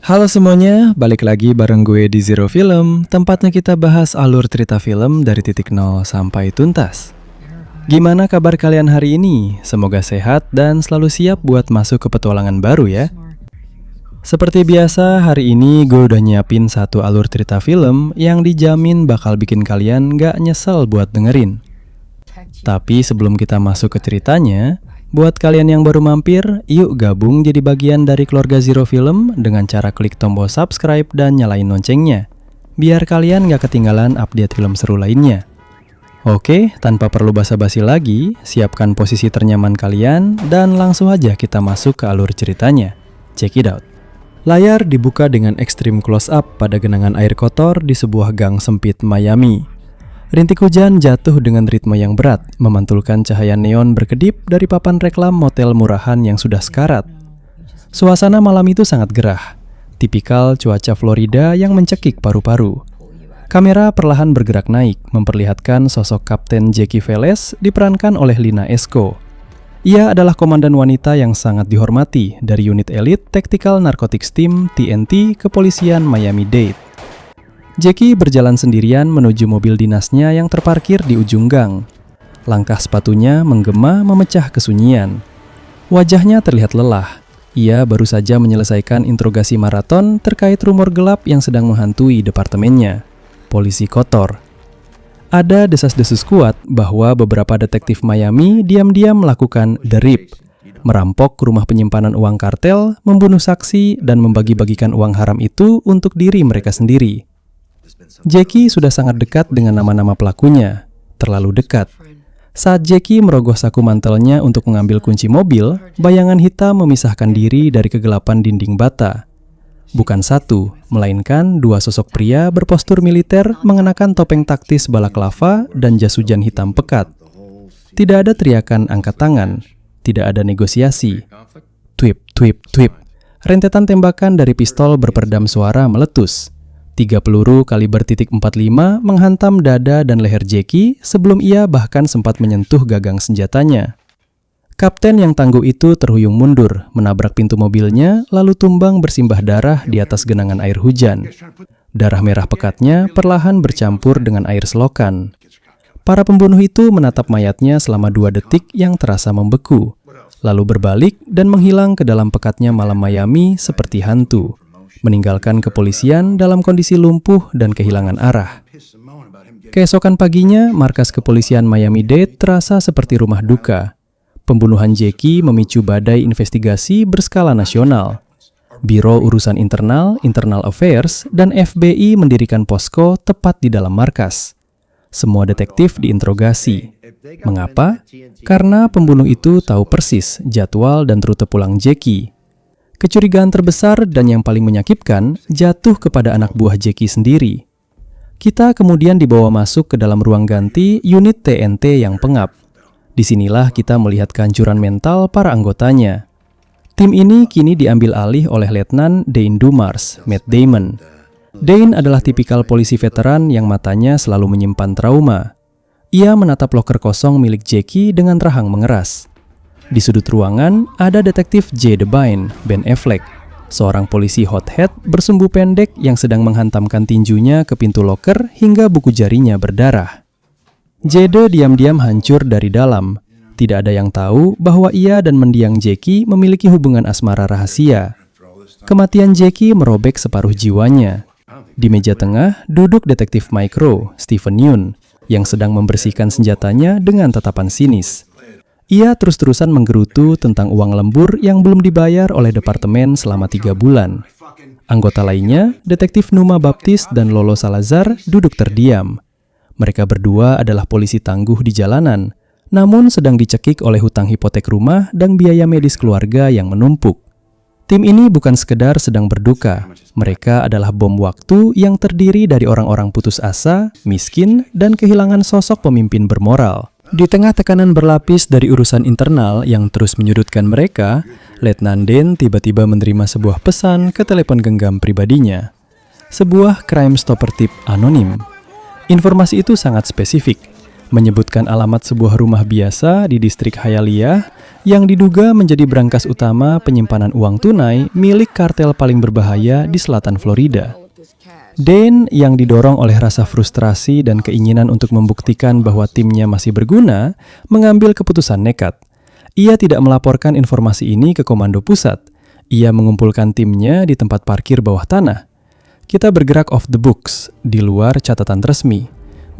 Halo semuanya, balik lagi bareng gue di Zero Film, tempatnya kita bahas alur cerita film dari titik nol sampai tuntas. Gimana kabar kalian hari ini? Semoga sehat dan selalu siap buat masuk ke petualangan baru ya. Seperti biasa, hari ini gue udah nyiapin satu alur cerita film yang dijamin bakal bikin kalian gak nyesel buat dengerin. Tapi sebelum kita masuk ke ceritanya, buat kalian yang baru mampir, yuk gabung jadi bagian dari keluarga Zero Film dengan cara klik tombol subscribe dan nyalain loncengnya, biar kalian gak ketinggalan update film seru lainnya. Oke, tanpa perlu basa-basi lagi, siapkan posisi ternyaman kalian dan langsung aja kita masuk ke alur ceritanya. Check it out. Layar dibuka dengan ekstrim close up pada genangan air kotor di sebuah gang sempit Miami. Rintik hujan jatuh dengan ritme yang berat, memantulkan cahaya neon berkedip dari papan reklam motel murahan yang sudah sekarat. Suasana malam itu sangat gerah, tipikal cuaca Florida yang mencekik paru-paru. Kamera perlahan bergerak naik, memperlihatkan sosok Kapten Jackie Velez diperankan oleh Lina Esco. Ia adalah komandan wanita yang sangat dihormati dari unit elit Tactical Narcotics Team TNT Kepolisian Miami-Dade. Jackie berjalan sendirian menuju mobil dinasnya yang terparkir di ujung gang. Langkah sepatunya menggema memecah kesunyian. Wajahnya terlihat lelah. Ia baru saja menyelesaikan interogasi maraton terkait rumor gelap yang sedang menghantui departemennya. Polisi kotor. Ada desas-desus kuat bahwa beberapa detektif Miami diam-diam melakukan The Rip, merampok rumah penyimpanan uang kartel, membunuh saksi, dan membagi-bagikan uang haram itu untuk diri mereka sendiri. Jackie sudah sangat dekat dengan nama-nama pelakunya, terlalu dekat. Saat Jackie merogoh saku mantelnya untuk mengambil kunci mobil, bayangan hitam memisahkan diri dari kegelapan dinding bata. Bukan satu, melainkan dua sosok pria berpostur militer mengenakan topeng taktis balaklava dan jas hujan hitam pekat. Tidak ada teriakan angkat tangan, tidak ada negosiasi. Twip, twip, twip. Rentetan tembakan dari pistol berperdam suara meletus. 3 peluru kaliber .45 menghantam dada dan leher Jackie sebelum ia bahkan sempat menyentuh gagang senjatanya. Kapten yang tangguh itu terhuyung mundur, menabrak pintu mobilnya, lalu tumbang bersimbah darah di atas genangan air hujan. Darah merah pekatnya perlahan bercampur dengan air selokan. Para pembunuh itu menatap mayatnya selama 2 detik yang terasa membeku, lalu berbalik dan menghilang ke dalam pekatnya malam Miami seperti hantu, meninggalkan kepolisian dalam kondisi lumpuh dan kehilangan arah. Keesokan paginya, markas kepolisian Miami-Dade terasa seperti rumah duka. Pembunuhan Jackie memicu badai investigasi berskala nasional. Biro Urusan Internal, Internal Affairs, dan FBI mendirikan posko tepat di dalam markas. Semua detektif diinterogasi. Mengapa? Karena pembunuh itu tahu persis jadwal dan rute pulang Jackie. Kecurigaan terbesar dan yang paling menyakitkan jatuh kepada anak buah Jackie sendiri. Kita kemudian dibawa masuk ke dalam ruang ganti unit TNT yang pengap. Disinilah kita melihat kehancuran mental para anggotanya. Tim ini kini diambil alih oleh Letnan Dane Dumars, Matt Damon. Dane adalah tipikal polisi veteran yang matanya selalu menyimpan trauma. Ia menatap loker kosong milik Jackie dengan rahang mengeras. Di sudut ruangan, ada detektif J. Devine, Ben Affleck, seorang polisi hothead bersumbu pendek yang sedang menghantamkan tinjunya ke pintu loker hingga buku jarinya berdarah. Jade diam-diam hancur dari dalam. Tidak ada yang tahu bahwa ia dan mendiang Jackie memiliki hubungan asmara rahasia. Kematian Jackie merobek separuh jiwanya. Di meja tengah duduk detektif Micro, Stephen Yeun, yang sedang membersihkan senjatanya dengan tatapan sinis. Ia terus-terusan menggerutu tentang uang lembur yang belum dibayar oleh departemen selama 3 bulan. Anggota lainnya, detektif Numa Baptiste dan Lolo Salazar, duduk terdiam. Mereka berdua adalah polisi tangguh di jalanan, namun sedang dicekik oleh hutang hipotek rumah dan biaya medis keluarga yang menumpuk. Tim ini bukan sekedar sedang berduka, mereka adalah bom waktu yang terdiri dari orang-orang putus asa, miskin, dan kehilangan sosok pemimpin bermoral. Di tengah tekanan berlapis dari urusan internal yang terus menyudutkan mereka, Letnan Dane tiba-tiba menerima sebuah pesan ke telepon genggam pribadinya. Sebuah Crime Stopper tip anonim. Informasi itu sangat spesifik. menyebutkan alamat sebuah rumah biasa di distrik Hialeah yang diduga menjadi brankas utama penyimpanan uang tunai milik kartel paling berbahaya di selatan Florida. Dane yang didorong oleh rasa frustrasi dan keinginan untuk membuktikan bahwa timnya masih berguna, mengambil keputusan nekat. Ia tidak melaporkan informasi ini ke Komando Pusat. Ia mengumpulkan timnya di tempat parkir bawah tanah. Kita bergerak off the books, di luar catatan resmi.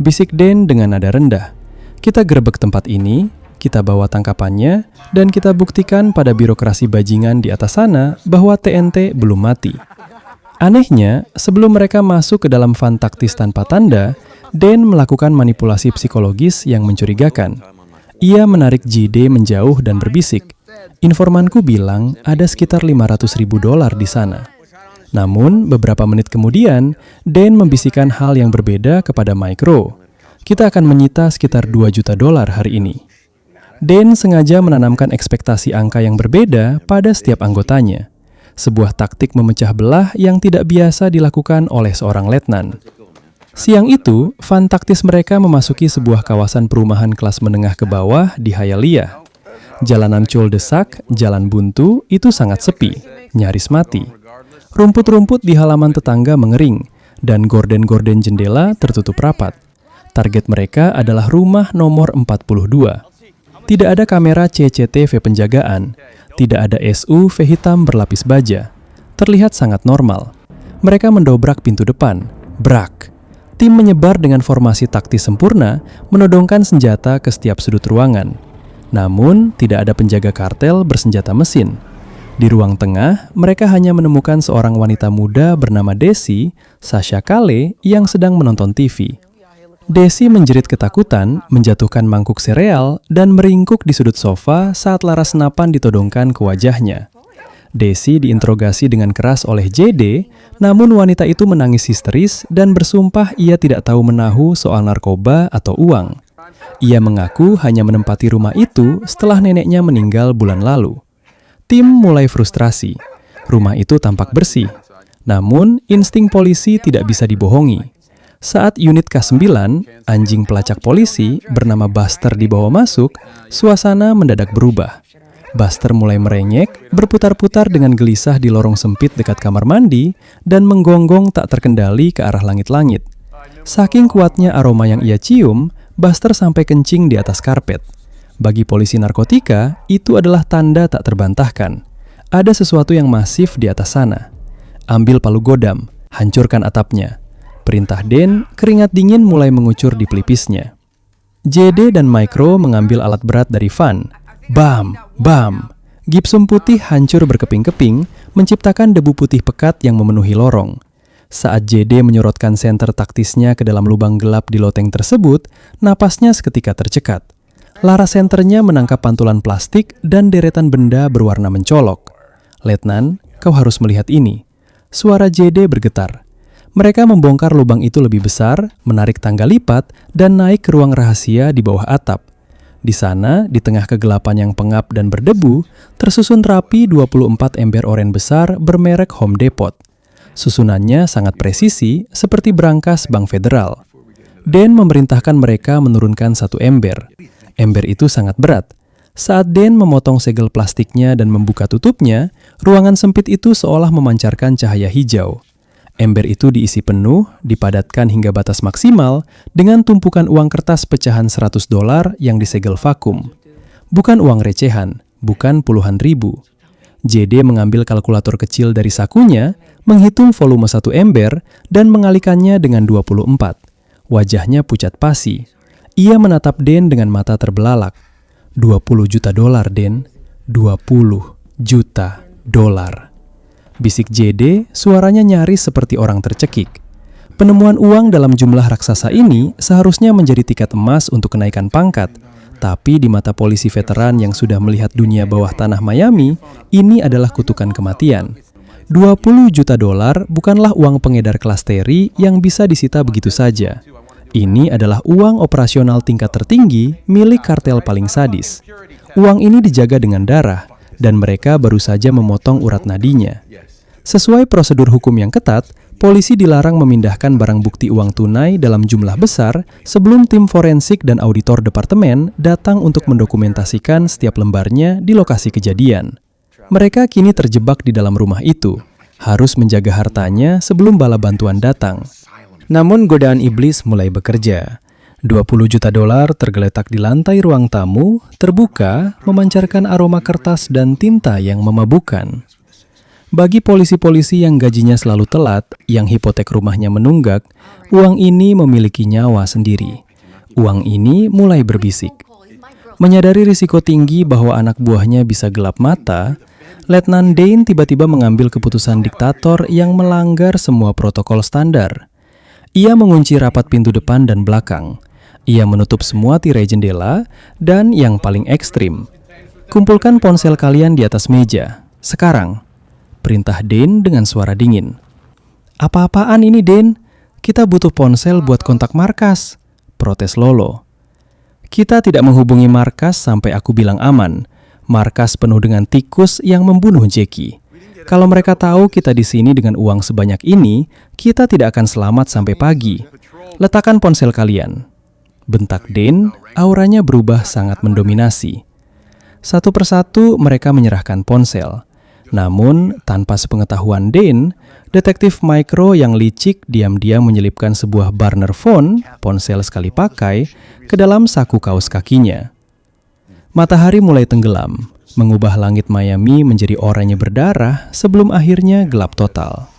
Bisik Dane dengan nada rendah. Kita gerebek tempat ini, kita bawa tangkapannya, dan kita buktikan pada birokrasi bajingan di atas sana bahwa TNT belum mati. Anehnya, sebelum mereka masuk ke dalam van taktis tanpa tanda, Dane melakukan manipulasi psikologis yang mencurigakan. Ia menarik JD menjauh dan berbisik. Informanku bilang ada sekitar $500.000 di sana. Namun, beberapa menit kemudian, Dane membisikkan hal yang berbeda kepada Micro. Kita akan menyita sekitar $2 juta hari ini. Dane sengaja menanamkan ekspektasi angka yang berbeda pada setiap anggotanya. Sebuah taktik memecah belah yang tidak biasa dilakukan oleh seorang letnan. Siang itu, van taktis mereka memasuki sebuah kawasan perumahan kelas menengah ke bawah di Hialeah. Jalanan cul-de-sac, jalan buntu, itu sangat sepi, nyaris mati. Rumput-rumput di halaman tetangga mengering, dan gorden-gorden jendela tertutup rapat. Target mereka adalah rumah nomor 42. Tidak ada kamera CCTV penjagaan, tidak ada SUV hitam berlapis baja. Terlihat sangat normal. Mereka mendobrak pintu depan. Brak. Tim menyebar dengan formasi taktis sempurna, menodongkan senjata ke setiap sudut ruangan. Namun, tidak ada penjaga kartel bersenjata mesin. Di ruang tengah, mereka hanya menemukan seorang wanita muda bernama Desi, Sasha Kale, yang sedang menonton TV. Desi menjerit ketakutan, menjatuhkan mangkuk sereal, dan meringkuk di sudut sofa saat laras senapan ditodongkan ke wajahnya. Desi diinterogasi dengan keras oleh JD, namun wanita itu menangis histeris dan bersumpah ia tidak tahu menahu soal narkoba atau uang. Ia mengaku hanya menempati rumah itu setelah neneknya meninggal bulan lalu. Tim mulai frustrasi. Rumah itu tampak bersih. Namun, insting polisi tidak bisa dibohongi. Saat unit K9, anjing pelacak polisi, bernama Buster dibawa masuk, suasana mendadak berubah. Buster mulai merenyek, berputar-putar dengan gelisah di lorong sempit dekat kamar mandi, dan menggonggong tak terkendali ke arah langit-langit. Saking kuatnya aroma yang ia cium, Buster sampai kencing di atas karpet. Bagi polisi narkotika, itu adalah tanda tak terbantahkan. Ada sesuatu yang masif di atas sana. Ambil palu godam, hancurkan atapnya. Perintah Dane, keringat dingin mulai mengucur di pelipisnya. JD dan Micro mengambil alat berat dari van. Bam! Bam! Gipsum putih hancur berkeping-keping, menciptakan debu putih pekat yang memenuhi lorong. Saat JD menyorotkan senter taktisnya ke dalam lubang gelap di loteng tersebut, napasnya seketika tercekat. Laras senternya menangkap pantulan plastik dan deretan benda berwarna mencolok. "Letnan, kau harus melihat ini." Suara JD bergetar. Mereka membongkar lubang itu lebih besar, menarik tangga lipat, dan naik ke ruang rahasia di bawah atap. Di sana, di tengah kegelapan yang pengap dan berdebu, tersusun rapi 24 ember oren besar bermerek Home Depot. Susunannya sangat presisi, seperti brankas Bank Federal. Dane memerintahkan mereka menurunkan satu ember. Ember itu sangat berat. Saat Dane memotong segel plastiknya dan membuka tutupnya, ruangan sempit itu seolah memancarkan cahaya hijau. Ember itu diisi penuh, dipadatkan hingga batas maksimal, dengan tumpukan uang kertas pecahan $100 yang disegel vakum. Bukan uang recehan, bukan puluhan ribu. JD mengambil kalkulator kecil dari sakunya, menghitung volume satu ember, dan mengalikannya dengan 24. Wajahnya pucat pasi. Ia menatap Dane dengan mata terbelalak. $20 juta, Den. $20 juta. Bisik JD, suaranya nyaris seperti orang tercekik. Penemuan uang dalam jumlah raksasa ini seharusnya menjadi tiket emas untuk kenaikan pangkat. Tapi di mata polisi veteran yang sudah melihat dunia bawah tanah Miami, ini adalah kutukan kematian. $20 juta bukanlah uang pengedar kelas Terry yang bisa disita begitu saja. Ini adalah uang operasional tingkat tertinggi milik kartel paling sadis. Uang ini dijaga dengan darah, dan mereka baru saja memotong urat nadinya. Sesuai prosedur hukum yang ketat, polisi dilarang memindahkan barang bukti uang tunai dalam jumlah besar sebelum tim forensik dan auditor departemen datang untuk mendokumentasikan setiap lembarnya di lokasi kejadian. Mereka kini terjebak di dalam rumah itu, harus menjaga hartanya sebelum bala bantuan datang. Namun godaan iblis mulai bekerja. $20 juta tergeletak di lantai ruang tamu, terbuka, memancarkan aroma kertas dan tinta yang memabukkan. Bagi polisi-polisi yang gajinya selalu telat, yang hipotek rumahnya menunggak, uang ini memiliki nyawa sendiri. Uang ini mulai berbisik. Menyadari risiko tinggi bahwa anak buahnya bisa gelap mata, Letnan Dane tiba-tiba mengambil keputusan diktator yang melanggar semua protokol standar. Ia mengunci rapat pintu depan dan belakang. Ia menutup semua tirai jendela, dan yang paling ekstrim, kumpulkan ponsel kalian di atas meja. Sekarang. Perintah Dane dengan suara dingin. Apa-apaan ini, Dane? Kita butuh ponsel buat kontak markas, protes Lolo. Kita tidak menghubungi markas sampai aku bilang aman. Markas penuh dengan tikus yang membunuh Jackie. Kalau mereka tahu kita di sini dengan uang sebanyak ini, kita tidak akan selamat sampai pagi. Letakkan ponsel kalian. Bentak Dane, auranya berubah sangat mendominasi. Satu persatu mereka menyerahkan ponsel. Namun, tanpa sepengetahuan Dane, detektif Micro yang licik diam-diam menyelipkan sebuah burner phone, ponsel sekali pakai, ke dalam saku kaos kakinya. Matahari mulai tenggelam, mengubah langit Miami menjadi oranye berdarah sebelum akhirnya gelap total.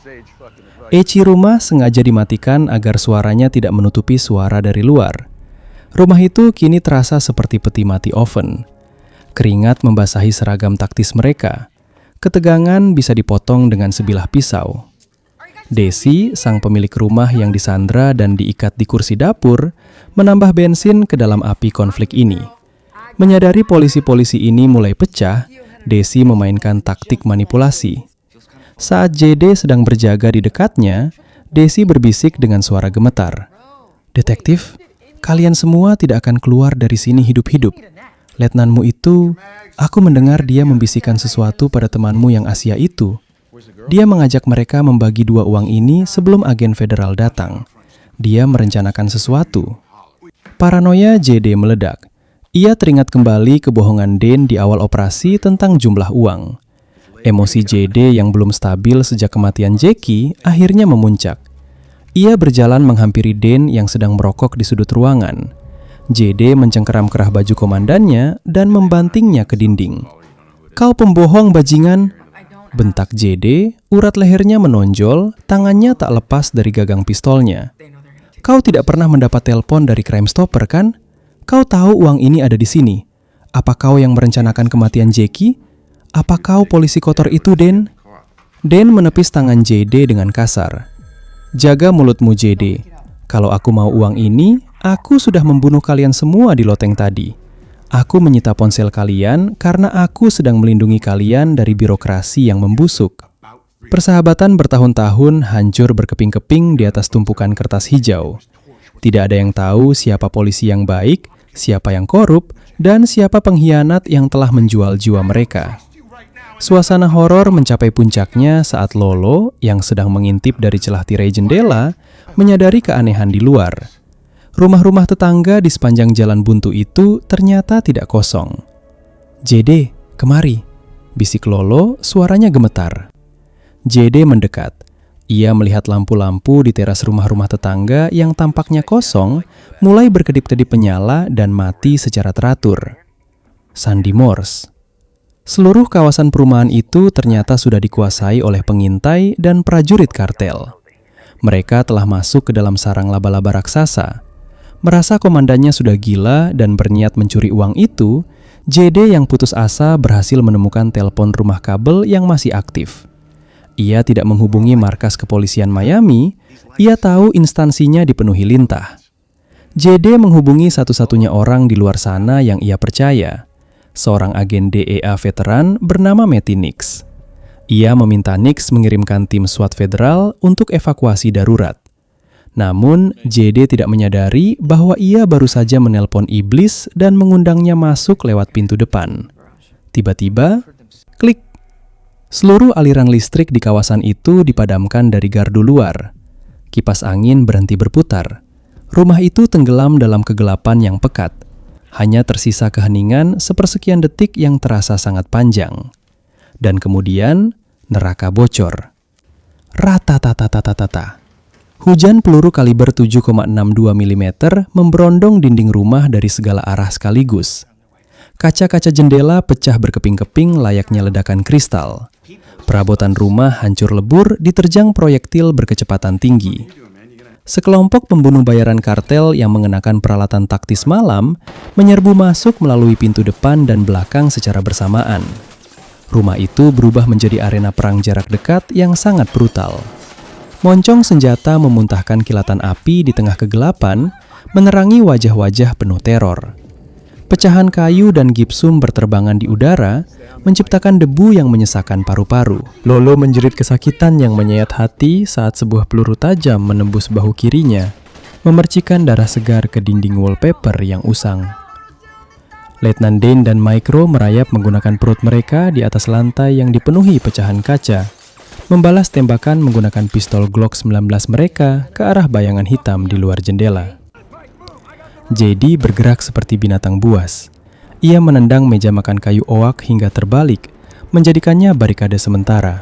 Eci rumah sengaja dimatikan agar suaranya tidak menutupi suara dari luar. Rumah itu kini terasa seperti peti mati oven. Keringat membasahi seragam taktis mereka. Ketegangan bisa dipotong dengan sebilah pisau. Desi, sang pemilik rumah yang disandra dan diikat di kursi dapur, menambah bensin ke dalam api konflik ini. Menyadari polisi-polisi ini mulai pecah, Desi memainkan taktik manipulasi. Saat JD sedang berjaga di dekatnya, Desi berbisik dengan suara gemetar. Detektif, kalian semua tidak akan keluar dari sini hidup-hidup. Letnanmu itu, aku mendengar dia membisikkan sesuatu pada temanmu yang Asia itu. Dia mengajak mereka membagi 2 uang ini sebelum agen federal datang. Dia merencanakan sesuatu. Paranoia JD meledak. Ia teringat kembali kebohongan Dane di awal operasi tentang jumlah uang. Emosi JD yang belum stabil sejak kematian Jackie akhirnya memuncak. Ia berjalan menghampiri Dane yang sedang merokok di sudut ruangan. JD mencengkeram kerah baju komandannya dan membantingnya ke dinding. Kau pembohong bajingan, bentak JD, urat lehernya menonjol, tangannya tak lepas dari gagang pistolnya. Kau tidak pernah mendapat telepon dari Crime Stopper kan? Kau tahu uang ini ada di sini. Apa kau yang merencanakan kematian Jackie? Apa kau polisi kotor itu, Dan? Dan menepis tangan JD dengan kasar. Jaga mulutmu, JD. Kalau aku mau uang ini, aku sudah membunuh kalian semua di loteng tadi. Aku menyita ponsel kalian karena aku sedang melindungi kalian dari birokrasi yang membusuk. Persahabatan bertahun-tahun hancur berkeping-keping di atas tumpukan kertas hijau. Tidak ada yang tahu siapa polisi yang baik, siapa yang korup, dan siapa pengkhianat yang telah menjual jiwa mereka. Suasana horor mencapai puncaknya saat Lolo, yang sedang mengintip dari celah tirai jendela, menyadari keanehan di luar. Rumah-rumah tetangga di sepanjang jalan buntu itu ternyata tidak kosong. JD, kemari, bisik Lolo, suaranya gemetar. JD mendekat. Ia melihat lampu-lampu di teras rumah-rumah tetangga yang tampaknya kosong, mulai berkedip-kedip menyala dan mati secara teratur. Sandy Morse. Seluruh kawasan perumahan itu ternyata sudah dikuasai oleh pengintai dan prajurit kartel. Mereka telah masuk ke dalam sarang laba-laba raksasa. Merasa komandannya sudah gila dan berniat mencuri uang itu, JD yang putus asa berhasil menemukan telepon rumah kabel yang masih aktif. Ia tidak menghubungi markas kepolisian Miami, ia tahu instansinya dipenuhi lintah. JD menghubungi satu-satunya orang di luar sana yang ia percaya, seorang agen DEA veteran bernama Matty Nix. Ia meminta Nix mengirimkan tim SWAT federal untuk evakuasi darurat. Namun, JD tidak menyadari bahwa ia baru saja menelpon iblis dan mengundangnya masuk lewat pintu depan. Tiba-tiba, klik. Seluruh aliran listrik di kawasan itu dipadamkan dari gardu luar. Kipas angin berhenti berputar. Rumah itu tenggelam dalam kegelapan yang pekat. Hanya tersisa keheningan sepersekian detik yang terasa sangat panjang. Dan kemudian neraka bocor. Ratatatatatatata. Hujan peluru kaliber 7,62 mm memberondong dinding rumah dari segala arah sekaligus. Kaca-kaca jendela pecah berkeping-keping layaknya ledakan kristal. Perabotan rumah hancur lebur diterjang proyektil berkecepatan tinggi. Sekelompok pembunuh bayaran kartel yang mengenakan peralatan taktis malam menyerbu masuk melalui pintu depan dan belakang secara bersamaan. Rumah itu berubah menjadi arena perang jarak dekat yang sangat brutal. Moncong senjata memuntahkan kilatan api di tengah kegelapan, menerangi wajah-wajah penuh teror. Pecahan kayu dan gipsum berterbangan di udara, menciptakan debu yang menyesakkan paru-paru. Lolo menjerit kesakitan yang menyayat hati saat sebuah peluru tajam menembus bahu kirinya, memercikan darah segar ke dinding wallpaper yang usang. Letnan Dane dan Micro merayap menggunakan perut mereka di atas lantai yang dipenuhi pecahan kaca, membalas tembakan menggunakan pistol Glock 19 mereka ke arah bayangan hitam di luar jendela. JD bergerak seperti binatang buas. Ia menendang meja makan kayu oak hingga terbalik, menjadikannya barikade sementara.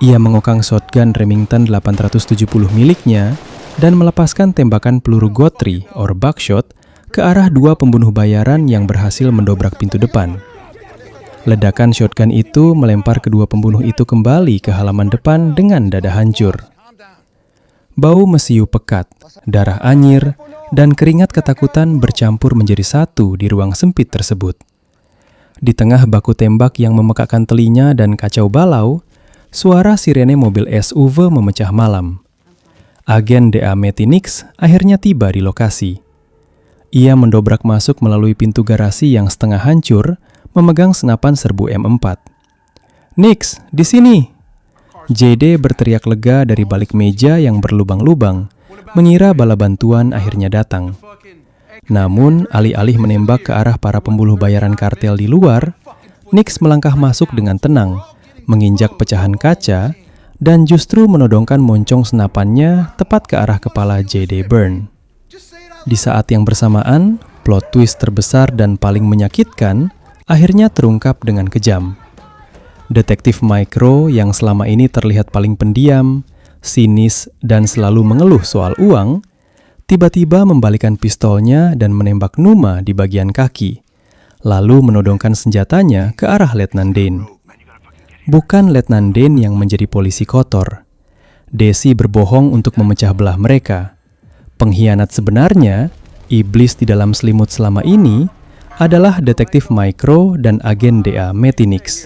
Ia mengokang shotgun Remington 870 miliknya dan melepaskan tembakan peluru Guthrie or buckshot ke arah dua pembunuh bayaran yang berhasil mendobrak pintu depan. Ledakan shotgun itu melempar kedua pembunuh itu kembali ke halaman depan dengan dada hancur. Bau mesiu pekat, darah anyir, dan keringat ketakutan bercampur menjadi satu di ruang sempit tersebut. Di tengah baku tembak yang memekakkan telinga dan kacau balau, suara sirene mobil SUV memecah malam. Agen DA Metinix akhirnya tiba di lokasi. Ia mendobrak masuk melalui pintu garasi yang setengah hancur, memegang senapan serbu M4. "Nix, di sini!" JD berteriak lega dari balik meja yang berlubang-lubang, mengira bala bantuan akhirnya datang. Namun, alih-alih menembak ke arah para pembunuh bayaran kartel di luar, Nix melangkah masuk dengan tenang, menginjak pecahan kaca, dan justru menodongkan moncong senapannya tepat ke arah kepala JD Byrne. Di saat yang bersamaan, plot twist terbesar dan paling menyakitkan akhirnya terungkap dengan kejam. Detektif Micro yang selama ini terlihat paling pendiam, sinis, dan selalu mengeluh soal uang, tiba-tiba membalikan pistolnya dan menembak Numa di bagian kaki, lalu menodongkan senjatanya ke arah Letnan Dane. Bukan Letnan Dane yang menjadi polisi kotor. Desi berbohong untuk memecah belah mereka. Pengkhianat sebenarnya, iblis di dalam selimut selama ini, adalah detektif Micro dan agen DA Metinix.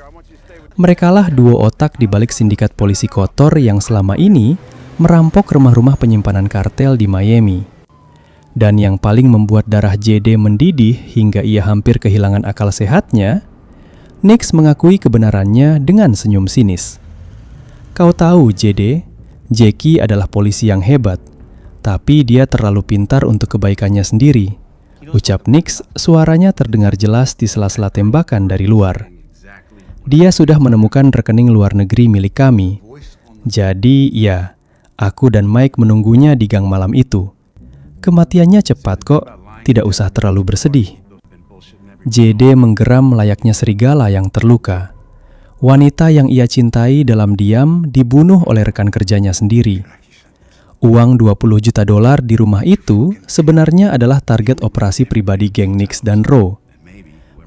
Merekalah duo otak di balik sindikat polisi kotor yang selama ini merampok rumah-rumah penyimpanan kartel di Miami. Dan yang paling membuat darah JD mendidih hingga ia hampir kehilangan akal sehatnya, Nix mengakui kebenarannya dengan senyum sinis. "Kau tahu, JD, Jackie adalah polisi yang hebat, tapi dia terlalu pintar untuk kebaikannya sendiri," ucap Nix, suaranya terdengar jelas di sela-sela tembakan dari luar. "Dia sudah menemukan rekening luar negeri milik kami. Jadi, ya, aku dan Mike menunggunya di gang malam itu. Kematiannya cepat kok, tidak usah terlalu bersedih." JD menggeram layaknya serigala yang terluka. Wanita yang ia cintai dalam diam dibunuh oleh rekan kerjanya sendiri. Uang $20 juta di rumah itu sebenarnya adalah target operasi pribadi geng Nix dan Rowe.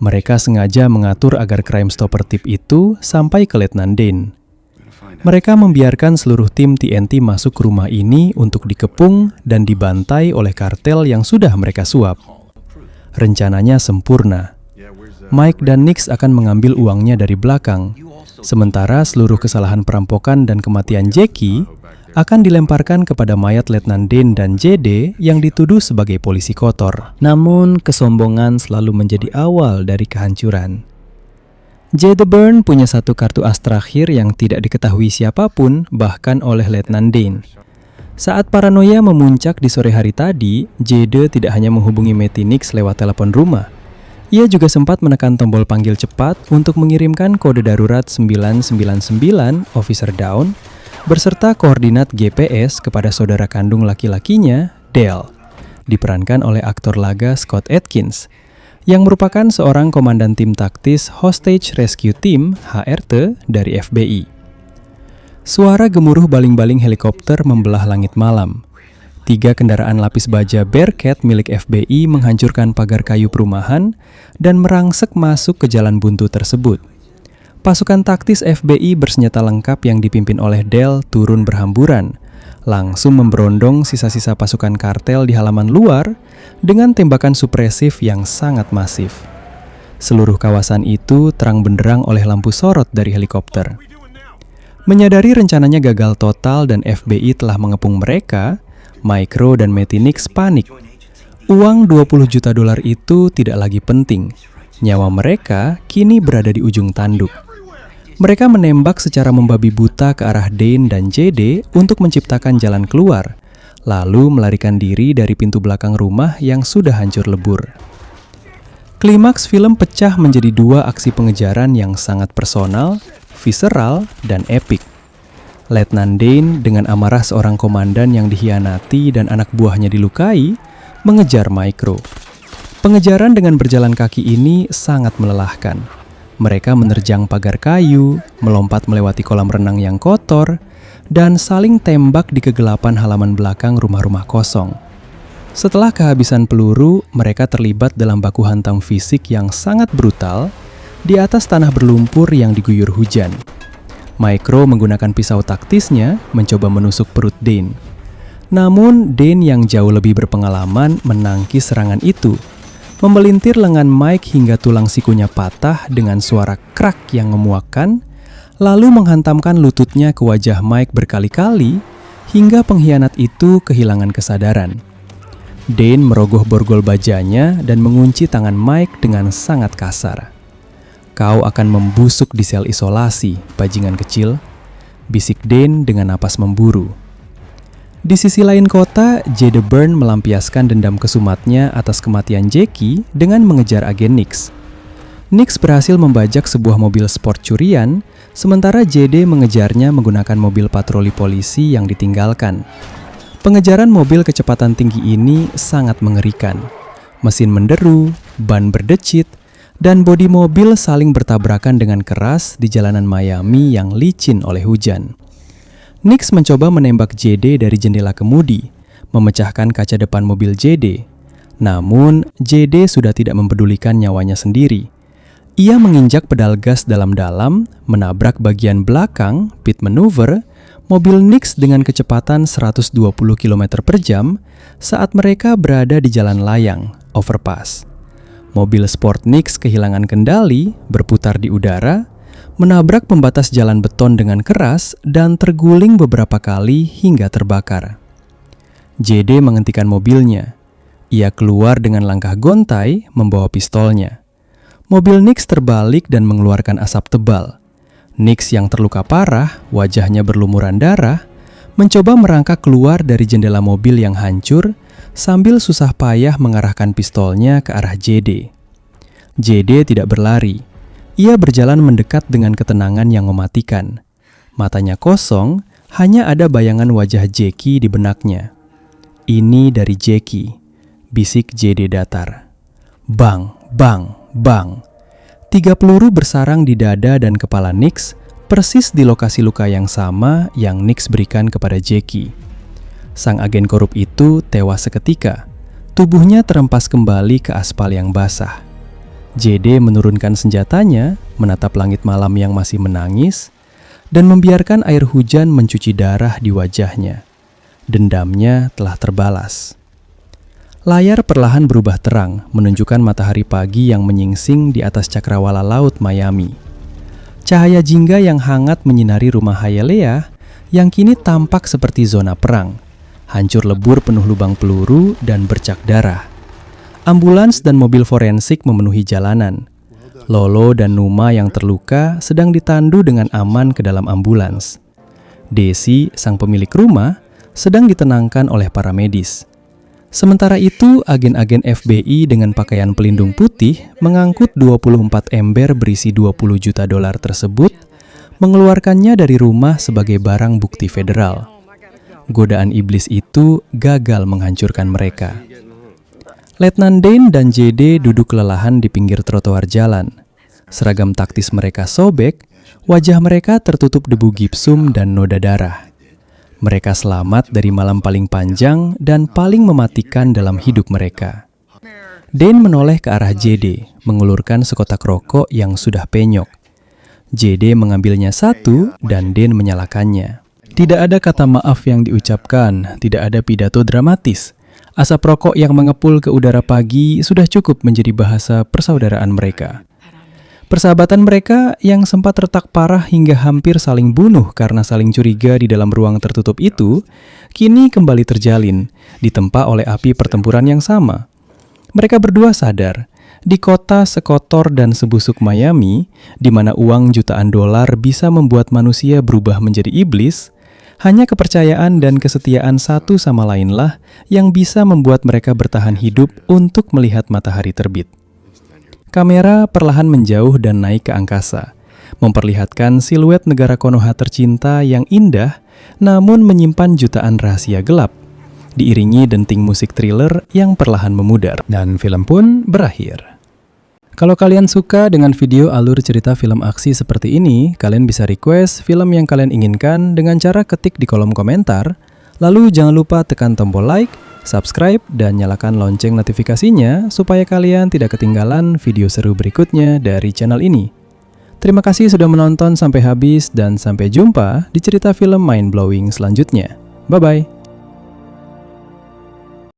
Mereka sengaja mengatur agar Crime Stopper tip itu sampai ke Letnan Dane. Mereka membiarkan seluruh tim TNT masuk ke rumah ini untuk dikepung dan dibantai oleh kartel yang sudah mereka suap. Rencananya sempurna. Mike dan Nix akan mengambil uangnya dari belakang, sementara seluruh kesalahan perampokan dan kematian Jackie akan dilemparkan kepada mayat Letnan Dane dan JD yang dituduh sebagai polisi kotor. Namun, kesombongan selalu menjadi awal dari kehancuran. JD Byrne punya satu kartu as terakhir yang tidak diketahui siapapun, bahkan oleh Letnan Dane. Saat paranoia memuncak di sore hari tadi, JD tidak hanya menghubungi Metinix lewat telepon rumah. Ia juga sempat menekan tombol panggil cepat untuk mengirimkan kode darurat 999 Officer Down berserta koordinat GPS kepada saudara kandung laki-lakinya, Dale, diperankan oleh aktor laga Scott Adkins, yang merupakan seorang komandan tim taktis Hostage Rescue Team (HRT) dari FBI. Suara gemuruh baling-baling helikopter membelah langit malam. 3 kendaraan lapis baja Bearcat milik FBI menghancurkan pagar kayu perumahan dan merangsek masuk ke jalan buntu tersebut. Pasukan taktis FBI bersenjata lengkap yang dipimpin oleh Dale turun berhamburan, langsung memberondong sisa-sisa pasukan kartel di halaman luar dengan tembakan supresif yang sangat masif. Seluruh kawasan itu terang benderang oleh lampu sorot dari helikopter. Menyadari rencananya gagal total dan FBI telah mengepung mereka, Micro dan Matty Nix panik. Uang $20 juta itu tidak lagi penting. Nyawa mereka kini berada di ujung tanduk. Mereka menembak secara membabi buta ke arah Dane dan JD untuk menciptakan jalan keluar, lalu melarikan diri dari pintu belakang rumah yang sudah hancur lebur. Klimaks film pecah menjadi 2 aksi pengejaran yang sangat personal, visceral, dan epik. Letnan Dane dengan amarah seorang komandan yang dikhianati dan anak buahnya dilukai, mengejar Micro. Pengejaran dengan berjalan kaki ini sangat melelahkan. Mereka menerjang pagar kayu, melompat melewati kolam renang yang kotor, dan saling tembak di kegelapan halaman belakang rumah-rumah kosong. Setelah kehabisan peluru, mereka terlibat dalam baku hantam fisik yang sangat brutal di atas tanah berlumpur yang diguyur hujan. Micro menggunakan pisau taktisnya mencoba menusuk perut Dane. Namun Dane yang jauh lebih berpengalaman menangkis serangan itu, memelintir lengan Mike hingga tulang sikunya patah dengan suara krak yang memuakkan, lalu menghantamkan lututnya ke wajah Mike berkali-kali hingga pengkhianat itu kehilangan kesadaran. Dane merogoh borgol bajanya dan mengunci tangan Mike dengan sangat kasar. "Kau akan membusuk di sel isolasi, bajingan kecil," bisik Dane dengan napas memburu. Di sisi lain kota, Jade Byrne melampiaskan dendam kesumatnya atas kematian Jackie dengan mengejar agen Nix. Nix berhasil membajak sebuah mobil sport curian, sementara Jade mengejarnya menggunakan mobil patroli polisi yang ditinggalkan. Pengejaran mobil kecepatan tinggi ini sangat mengerikan. Mesin menderu, ban berdecit, dan bodi mobil saling bertabrakan dengan keras di jalanan Miami yang licin oleh hujan. Nix mencoba menembak JD dari jendela kemudi, memecahkan kaca depan mobil JD. Namun, JD sudah tidak mempedulikan nyawanya sendiri. Ia menginjak pedal gas dalam-dalam, menabrak bagian belakang, pit maneuver, mobil Nix dengan kecepatan 120 km per jam saat mereka berada di jalan layang, overpass. Mobil sport Nix kehilangan kendali, berputar di udara, menabrak pembatas jalan beton dengan keras, dan terguling beberapa kali hingga terbakar. JD menghentikan mobilnya. Ia keluar dengan langkah gontai, membawa pistolnya. Mobil Nix terbalik dan mengeluarkan asap tebal. Nix yang terluka parah, wajahnya berlumuran darah, mencoba merangkak keluar dari jendela mobil yang hancur, sambil susah payah mengarahkan pistolnya ke arah JD. JD tidak berlari. Ia berjalan mendekat dengan ketenangan yang mematikan. Matanya kosong, hanya ada bayangan wajah Jackie di benaknya. "Ini dari Jackie," bisik JD datar. Bang, bang, bang. 3 peluru bersarang di dada dan kepala Nix, persis di lokasi luka yang sama yang Nix berikan kepada Jackie. Sang agen korup itu tewas seketika. Tubuhnya terempas kembali ke aspal yang basah. JD menurunkan senjatanya, menatap langit malam yang masih menangis, dan membiarkan air hujan mencuci darah di wajahnya. Dendamnya telah terbalas. Layar perlahan berubah terang, menunjukkan matahari pagi yang menyingsing di atas cakrawala laut Miami. Cahaya jingga yang hangat menyinari rumah Hialeah yang kini tampak seperti zona perang. Hancur lebur penuh lubang peluru dan bercak darah. Ambulans dan mobil forensik memenuhi jalanan. Lolo dan Numa yang terluka sedang ditandu dengan aman ke dalam ambulans. Desi, sang pemilik rumah, sedang ditenangkan oleh para medis. Sementara itu, agen-agen FBI dengan pakaian pelindung putih mengangkut 24 ember berisi 20 juta dolar tersebut, mengeluarkannya dari rumah sebagai barang bukti federal. Godaan iblis itu gagal menghancurkan mereka. Letnan Dane dan JD duduk kelelahan di pinggir trotoar jalan. Seragam taktis mereka sobek, wajah mereka tertutup debu gipsum dan noda darah. Mereka selamat dari malam paling panjang dan paling mematikan dalam hidup mereka. Dane menoleh ke arah JD, mengulurkan sekotak rokok yang sudah penyok. JD mengambilnya satu dan Dane menyalakannya. Tidak ada kata maaf yang diucapkan, tidak ada pidato dramatis. Asap rokok yang mengepul ke udara pagi sudah cukup menjadi bahasa persaudaraan mereka. Persahabatan mereka yang sempat retak parah hingga hampir saling bunuh karena saling curiga di dalam ruang tertutup itu, kini kembali terjalin, ditempa oleh api pertempuran yang sama. Mereka berdua sadar, di kota sekotor dan sebusuk Miami, di mana uang jutaan dolar bisa membuat manusia berubah menjadi iblis, hanya kepercayaan dan kesetiaan satu sama lainlah yang bisa membuat mereka bertahan hidup untuk melihat matahari terbit. Kamera perlahan menjauh dan naik ke angkasa, memperlihatkan siluet negara Konoha tercinta yang indah, namun menyimpan jutaan rahasia gelap, diiringi denting musik thriller yang perlahan memudar. Dan film pun berakhir. Kalau kalian suka dengan video alur cerita film aksi seperti ini, kalian bisa request film yang kalian inginkan dengan cara ketik di kolom komentar, lalu jangan lupa tekan tombol like, subscribe, dan nyalakan lonceng notifikasinya supaya kalian tidak ketinggalan video seru berikutnya dari channel ini. Terima kasih sudah menonton sampai habis dan sampai jumpa di cerita film mind-blowing selanjutnya. Bye-bye!